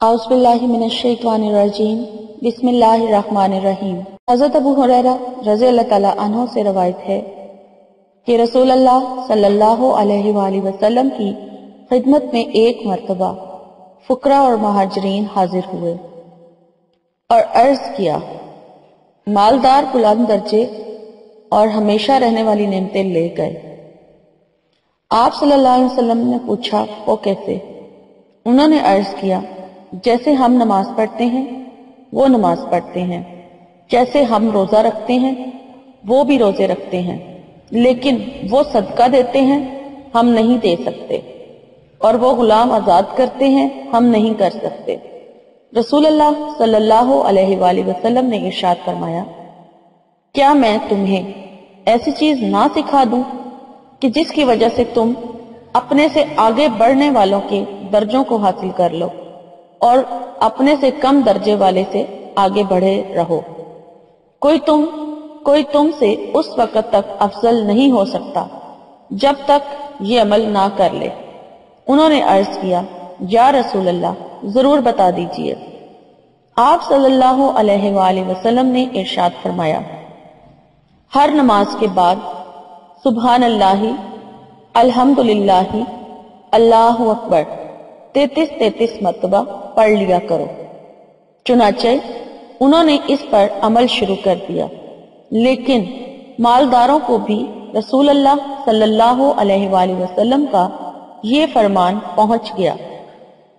اعوذ باللہ من الشیطان الرجیم بسم اللہ الرحمن الرحیم۔ حضرت ابو ہریرہ رضی اللہ تعالیٰ عنہ سے روایت ہے کہ رسول اللہ صلی اللہ علیہ وآلہ وسلم کی خدمت میں ایک مرتبہ فقراء اور مہاجرین حاضر ہوئے اور عرض کیا، مالدار بلند درجے اور ہمیشہ رہنے والی نعمتیں لے گئے۔ آپ صلی اللہ علیہ وسلم نے پوچھا، وہ کیسے؟ انہوں نے عرض کیا، جیسے ہم نماز پڑھتے ہیں وہ نماز پڑھتے ہیں، جیسے ہم روزہ رکھتے ہیں وہ بھی روزے رکھتے ہیں، لیکن وہ صدقہ دیتے ہیں ہم نہیں دے سکتے، اور وہ غلام آزاد کرتے ہیں ہم نہیں کر سکتے۔ رسول اللہ صلی اللہ علیہ وآلہ وسلم نے ارشاد فرمایا، کیا میں تمہیں ایسی چیز نہ سکھا دوں کہ جس کی وجہ سے تم اپنے سے آگے بڑھنے والوں کے درجوں کو حاصل کر لو اور اپنے سے کم درجے والے سے آگے بڑھے رہو۔ کوئی تم سے اس وقت تک افضل نہیں ہو سکتا جب تک یہ عمل نہ کر لے۔ انہوں نے عرض کیا، یا رسول اللہ، ضرور بتا دیجئے۔ آپ صلی اللہ علیہ وآلہ وسلم نے ارشاد فرمایا، ہر نماز کے بعد سبحان اللہ، الحمدللہ، اللہ اکبر 33 مرتبہ پڑھ لیا کرو۔ چنانچہ انہوں نے اس پر عمل شروع کر دیا، لیکن مالداروں کو بھی رسول اللہ صلی اللہ علیہ وآلہ وسلم کا یہ فرمان پہنچ گیا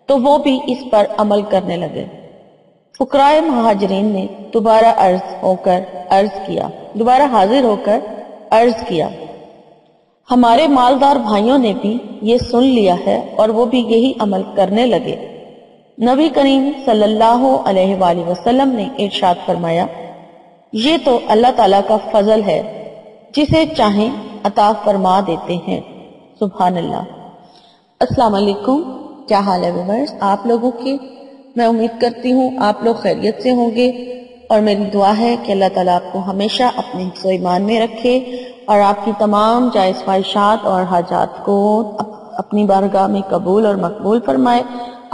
تو وہ بھی اس پر عمل کرنے لگے۔ فقراء مہاجرین نے دوبارہ حاضر ہو کر عرض کیا، ہمارے مالدار بھائیوں نے بھی یہ سن لیا ہے اور وہ بھی یہی عمل کرنے لگے۔ نبی کریم صلی اللہ علیہ وآلہ وسلم نے ارشاد فرمایا، یہ تو اللہ تعالیٰ کا فضل ہے، جسے چاہیں عطا فرما دیتے ہیں۔ سبحان اللہ۔ السلام علیکم، کیا حال ہے ویورز آپ لوگوں کے؟ میں امید کرتی ہوں آپ لوگ خیریت سے ہوں گے، اور میری دعا ہے کہ اللہ تعالیٰ آپ کو ہمیشہ اپنے حفظ و ایمان میں رکھے اور آپ کی تمام جائز خواہشات اور حاجات کو اپنی بارگاہ میں قبول اور مقبول فرمائے۔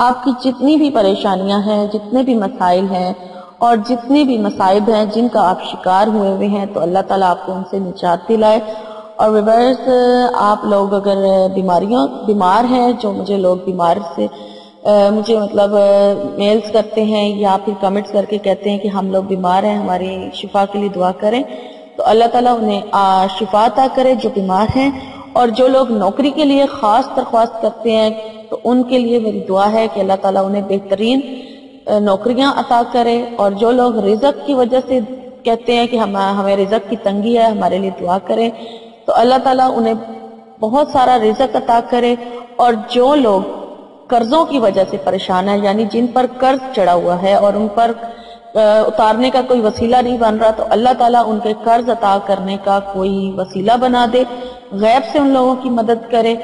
آپ کی جتنی بھی پریشانیاں ہیں، جتنے بھی مسائل ہیں اور جتنے بھی مصائب ہیں جن کا آپ شکار ہوئے ہیں، تو اللہ تعالیٰ آپ کو ان سے نجات دلائے۔ اور ویورز آپ لوگ اگر بیمار ہیں، جو مجھے لوگ بیمار سے مجھے میلز کرتے ہیں یا پھر کمنٹس کر کے کہتے ہیں کہ ہم لوگ بیمار ہیں، ہماری شفا کے لیے دعا کریں، تو اللہ تعالیٰ انہیں شفا عطا کرے جو بیمار ہیں۔ اور جو لوگ نوکری کے لیے خاص درخواست کرتے ہیں تو ان کے لیے میری دعا ہے کہ اللہ تعالیٰ انہیں بہترین نوکریاں عطا کرے۔ اور جو لوگ رزق کی وجہ سے کہتے ہیں کہ ہمیں رزق کی تنگی ہے، ہمارے لیے دعا کریں، تو اللہ تعالیٰ انہیں بہت سارا رزق عطا کرے۔ اور جو لوگ قرضوں کی وجہ سے پریشان ہیں، یعنی جن پر قرض چڑھا ہوا ہے اور ان پر اتارنے کا کوئی وسیلہ نہیں بن رہا، تو اللہ تعالیٰ ان کے قرض عطا کرنے کا کوئی وسیلہ بنا دے، غیب سے ان لوگوں کی مدد کرے۔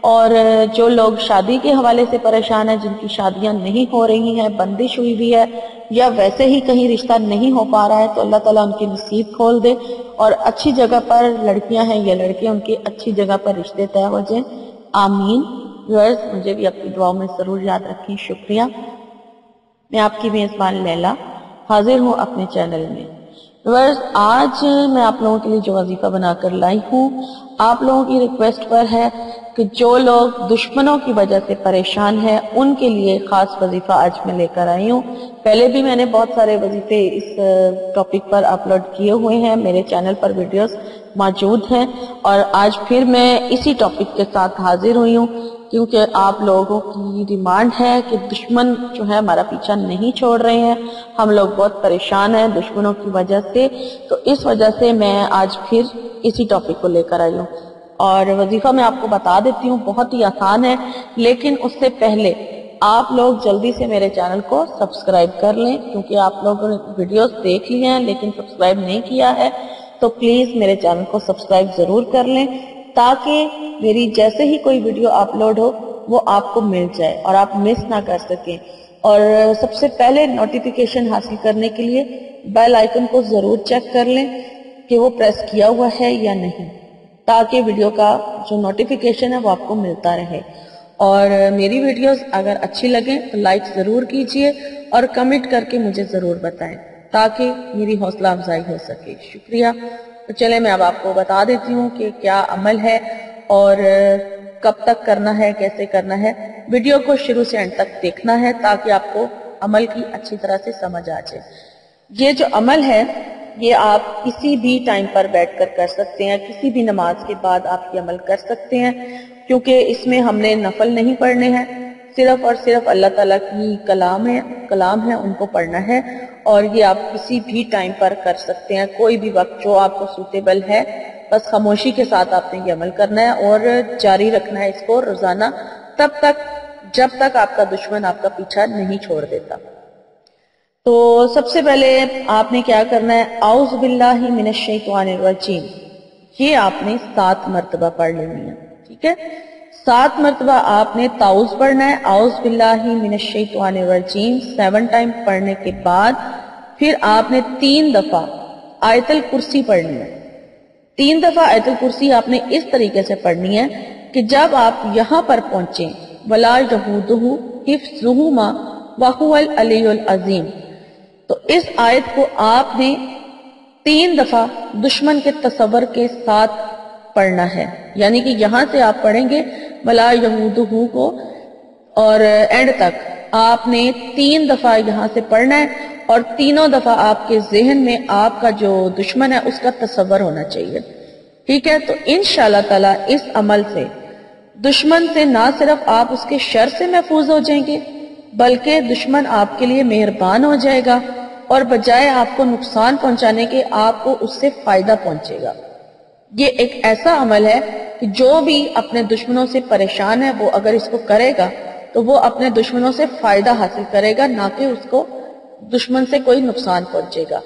اور جو لوگ شادی کے حوالے سے پریشان ہیں، جن کی شادیاں نہیں ہو رہی ہیں، بندش ہوئی بھی ہے یا ویسے ہی کہیں رشتہ نہیں ہو پا رہا ہے، تو اللہ تعالیٰ ان کی نصیب کھول دے اور اچھی جگہ پر لڑکیاں ہیں یا لڑکے، ان کی اچھی جگہ پر رشتے طے ہو جائیں، آمین۔ مجھے بھی اپنی دعاؤں میں ضرور یاد رکھیں۔ شکریہ۔ میں آپ کی میزبان لیلا حاضر ہوں اپنے چینل میں۔ آج میں آپ لوگوں کے لیے جو وظیفہ بنا کر لائی ہوں، آپ لوگوں کی ریکویسٹ پر ہے کہ جو لوگ دشمنوں کی وجہ سے پریشان ہیں ان کے لیے خاص وظیفہ آج میں لے کر آئی ہوں۔ پہلے بھی میں نے بہت سارے وظیفے اس ٹاپک پر اپلوڈ کیے ہوئے ہیں، میرے چینل پر ویڈیوز موجود ہیں، اور آج پھر میں اسی ٹاپک کے ساتھ حاضر ہوئی ہوں، کیونکہ آپ لوگوں کی ڈیمانڈ ہے کہ دشمن جو ہے ہمارا پیچھا نہیں چھوڑ رہے ہیں، ہم لوگ بہت پریشان ہیں دشمنوں کی وجہ سے، تو اس وجہ سے میں آج پھر اسی ٹاپک کو لے کر آئی ہوں۔ اور وظیفہ میں آپ کو بتا دیتی ہوں، بہت ہی آسان ہے، لیکن اس سے پہلے آپ لوگ جلدی سے میرے چینل کو سبسکرائب کر لیں، کیونکہ آپ لوگوں نے ویڈیوز دیکھ لی ہیں لیکن سبسکرائب نہیں کیا ہے، تو پلیز میرے چینل کو سبسکرائب ضرور کر لیں، تاکہ میری جیسے ہی کوئی ویڈیو اپلوڈ ہو وہ آپ کو مل جائے اور آپ مس نہ کر سکیں۔ اور سب سے پہلے نوٹیفیکیشن حاصل کرنے کے لیے بیل آئیکن کو ضرور چیک کر لیں کہ وہ پریس کیا ہوا ہے یا نہیں، تاکہ ویڈیو کا جو نوٹیفیکیشن ہے وہ آپ کو ملتا رہے۔ اور میری ویڈیوز اگر اچھی لگیں تو لائک ضرور کیجئے اور کمنٹ کر کے مجھے ضرور بتائیں تاکہ میری حوصلہ افزائی ہو سکے. شکریہ. تو چلیں میں اب آپ کو بتا دیتی ہوں کہ کیا عمل ہے اور کب تک کرنا ہے، کیسے کرنا ہے. ویڈیو کو شروع سے اینڈ تک دیکھنا ہے تاکہ آپ کو عمل کی اچھی طرح سے سمجھ آ جائے. یہ جو عمل ہے یہ آپ کسی بھی ٹائم پر بیٹھ کر کر سکتے ہیں، کسی بھی نماز کے بعد آپ یہ عمل کر سکتے ہیں، کیونکہ اس میں ہم نے نفل نہیں پڑھنے ہیں، صرف اور صرف اللہ تعالیٰ کی کلام ہے ان کو پڑھنا ہے. اور یہ آپ کسی بھی ٹائم پر کر سکتے ہیں، کوئی بھی وقت جو آپ کو سوٹیبل ہے. بس خاموشی کے ساتھ آپ نے یہ عمل کرنا ہے اور جاری رکھنا ہے اس کو روزانہ تب تک جب تک آپ کا دشمن آپ کا پیچھا نہیں چھوڑ دیتا. تو سب سے پہلے آپ نے کیا کرنا ہے، اعوذ باللہ من الشیطان الرجیم، یہ آپ نے 7 مرتبہ پڑھ لینی ہے. ٹھیک ہے، 7 مرتبہ آپ نے تعوذ پڑھنا ہے، اعوذ باللہ من الشیطان الرجیم 7 ٹائم پڑھنے کے بعد پھر آپ نے 3 دفعہ آیت الکرسی پڑھنی ہے. 3 دفعہ آیت الکرسی آپ نے اس طریقے سے پڑھنی ہے کہ جب آپ یہاں پر پہنچیں وَلَا يَئُودُهُ حِفْظُهُمَا وَهُوَ الْعَلِيُّ الْعَظِيمُ، تو اس آیت کو آپ نے 3 دفعہ دشمن کے تصور کے ساتھ پڑھنا ہے. یعنی کہ یہاں سے آپ پڑھیں گے وَلَا يَئُودُهُ کو اور اینڈ تک آپ نے 3 دفعہ یہاں سے پڑھنا ہے اور تینوں دفعہ آپ کے ذہن میں آپ کا جو دشمن ہے اس کا تصور ہونا چاہیے. ٹھیک ہے، تو انشاءاللہ تعالی اس عمل سے دشمن سے نہ صرف آپ اس کے شر سے محفوظ ہو جائیں گے بلکہ دشمن آپ کے لیے مہربان ہو جائے گا اور بجائے آپ کو نقصان پہنچانے کے آپ کو اس سے فائدہ پہنچے گا. یہ ایک ایسا عمل ہے کہ جو بھی اپنے دشمنوں سے پریشان ہے وہ اگر اس کو کرے گا تو وہ اپنے دشمنوں سے فائدہ حاصل کرے گا، نہ کہ اس کو دشمن سے کوئی نقصان پہنچے گا.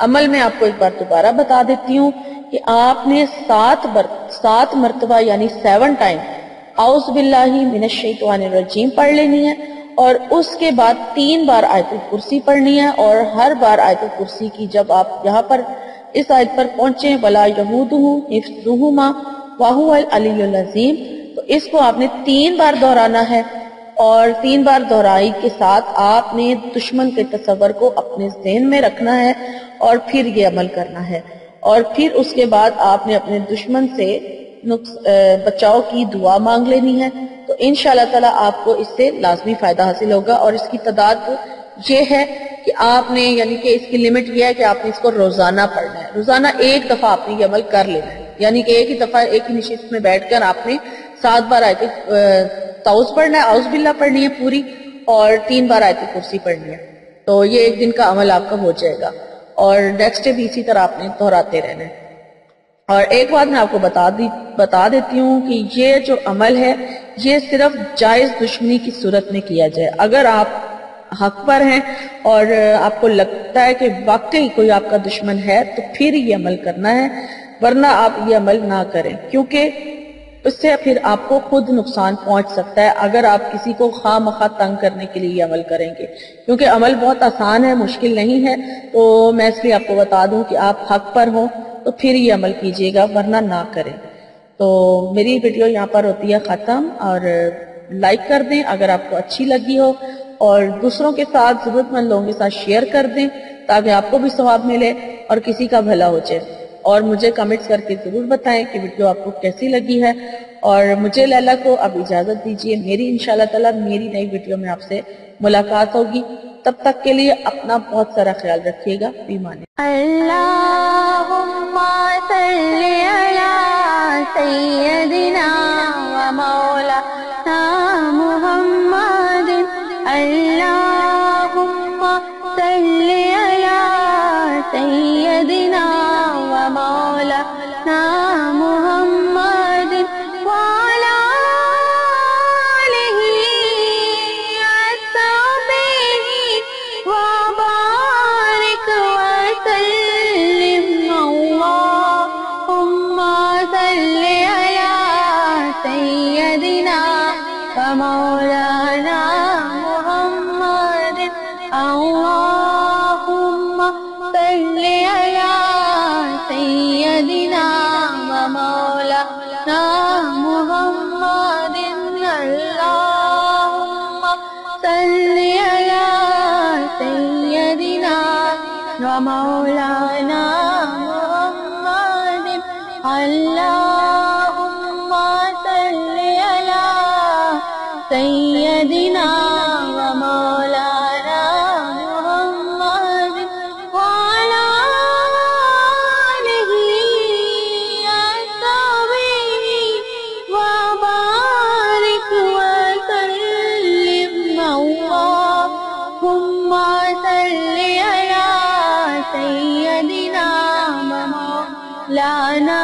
عمل میں آپ کو ایک بار دوبارہ بتا دیتی ہوں کہ آپ نے 7 مرتبہ یعنی 7 ٹائم اعوذ باللہ من الشیطان الرجیم پڑھ لینی ہے اور اس کے بعد 3 بار آیت الکرسی پڑھنی ہے. اور ہر بار آیت الکرسی کی جب آپ یہاں پر اس آیت پر پہنچیں وَلَا يَئُودُهُ حِفْظُهُمَا وَهُوَ الْعَلِيُّ الْعَظِيمُ، تو اس کو آپ نے 3 بار دہرانا ہے اور 3 بار دہرائی کے ساتھ آپ نے دشمن کے تصور کو اپنے ذہن میں رکھنا ہے اور پھر یہ عمل کرنا ہے. اور پھر اس کے بعد آپ نے اپنے دشمن سے بچاؤ کی دعا مانگ لینی ہے. تو انشاءاللہ تعالی آپ کو اس سے لازمی فائدہ حاصل ہوگا. اور اس کی تعداد یہ ہے کہ آپ نے یعنی کہ اس کی لمٹ یہ ہے کہ آپ نے اس کو روزانہ پڑھنا ہے. روزانہ 1 دفعہ آپ نے یہ عمل کر لینا ہے، یعنی کہ ایک ہی دفعہ ایک ہی نشست میں بیٹھ کر آپ نے 7 بار آیت تعوذ پڑھنا ہے، اعوذ باللہ پڑھنی ہے پوری اور 3 بار آیت کرسی پڑھنی ہے. تو یہ 1 دن کا عمل آپ کا ہو جائے گا اور نیکسٹ ڈے بھی اسی طرح آپ نے دہراتے رہنا ہے. اور ایک بات میں آپ کو بتا دیتی ہوں کہ یہ جو عمل ہے یہ صرف جائز دشمنی کی صورت میں کیا جائے. اگر آپ حق پر ہیں اور آپ کو لگتا ہے کہ واقعی کوئی آپ کا دشمن ہے تو پھر یہ عمل کرنا ہے، ورنہ آپ یہ عمل نہ کریں کیونکہ اس سے پھر آپ کو خود نقصان پہنچ سکتا ہے اگر آپ کسی کو خواہ مخواہ تنگ کرنے کے لیے یہ عمل کریں گے. کیونکہ عمل بہت آسان ہے، مشکل نہیں ہے. تو میں اس لیے آپ کو بتا دوں کہ آپ حق پر ہوں تو پھر یہ عمل کیجئے گا ورنہ نہ کریں. تو میری ویڈیو یہاں پر ہوتی ہے ختم اور لائک کر دیں اگر آپ کو اچھی لگی ہو اور دوسروں کے ساتھ ضرورت مند لوگوں کے ساتھ شیئر کر دیں تاکہ آپ کو بھی ثواب ملے اور کسی کا بھلا ہو جائے. اور مجھے کمنٹس کر کے ضرور بتائیں کہ ویڈیو آپ کو کیسی لگی ہے. اور مجھے لیلا کو اب اجازت دیجیے، میری انشاءاللہ تعالی میری نئی ویڈیو میں آپ سے ملاقات ہوگی. تب تک کے لیے اپنا بہت سارا خیال رکھیے گا. بیمانے اللہم صلی علی سیدنا و مولانا محمد. اللہم صلی علی سیدنا و مولانا محمد وعلی آلہ وصحبہ وبارک وسلم. اللہم صلی علی سیدنا و مولانا محمد. اللہم صلی علی سیدنا و مولانا محمد. اللہ ومولانا محمد اللهم صل على سيدنا ومولانا محمد وعلى آله وصحبه وبارك وسلم اللهم صل على سيدنا ومولانا